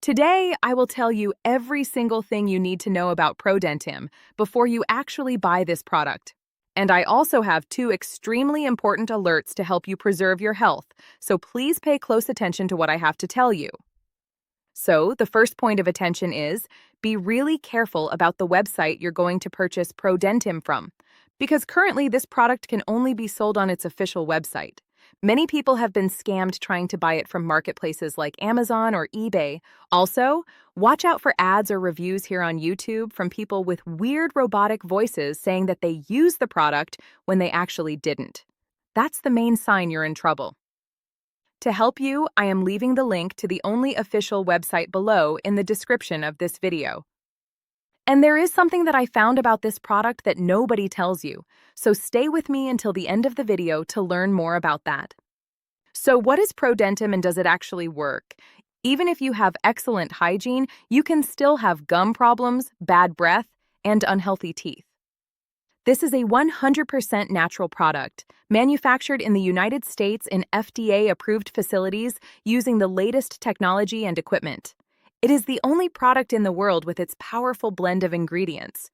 Today, I will tell you every single thing you need to know about ProDentim before you actually buy this product. And I also have two extremely important alerts to help you preserve your health, so please pay close attention to what I have to tell you. So, the first point of attention is be really careful about the website you're going to purchase ProDentim from, because currently this product can only be sold on its official website. Many people have been scammed trying to buy it from marketplaces like Amazon or eBay. Also, watch out for ads or reviews here on YouTube from people with weird robotic voices saying that they use the product when they actually didn't. That's the main sign you're in trouble. To help you, I am leaving the link to the only official website below in the description of this video. And there is something that I found about this product that nobody tells you, so stay with me until the end of the video to learn more about that. So what is ProDentim and does it actually work? Even if you have excellent hygiene, you can still have gum problems, bad breath, and unhealthy teeth. This is a 100% natural product, manufactured in the United States in FDA-approved facilities using the latest technology and equipment. It is the only product in the world with its powerful blend of ingredients.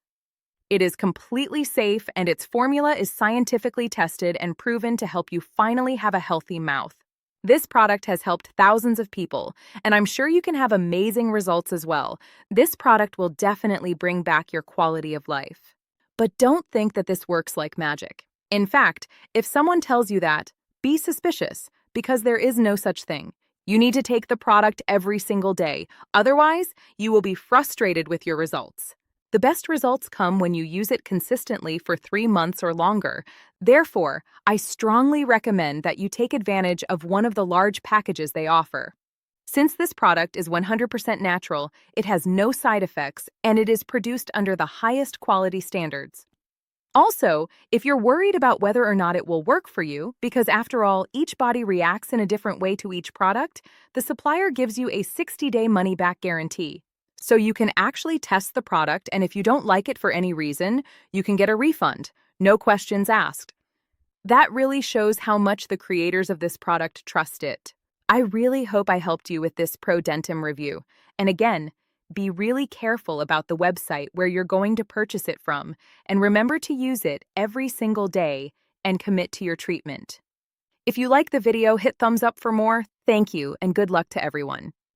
It is completely safe, and its formula is scientifically tested and proven to help you finally have a healthy mouth. This product has helped thousands of people, and I'm sure you can have amazing results as well. This product will definitely bring back your quality of life. But don't think that this works like magic. In fact, if someone tells you that, be suspicious, because there is no such thing. You need to take the product every single day. Otherwise, you will be frustrated with your results. The best results come when you use it consistently for 3 months or longer. Therefore, I strongly recommend that you take advantage of one of the large packages they offer. Since this product is 100% natural, it has no side effects, and it is produced under the highest quality standards. Also, if you're worried about whether or not it will work for you, because after all, each body reacts in a different way to each product, the supplier gives you a 60-day money-back guarantee. So you can actually test the product, and if you don't like it for any reason, you can get a refund, no questions asked. That really shows how much the creators of this product trust it. I really hope I helped you with this ProDentim review. And again, be really careful about the website where you're going to purchase it from, and remember to use it every single day and commit to your treatment. If you like the video, hit thumbs up for more. Thank you, and good luck to everyone.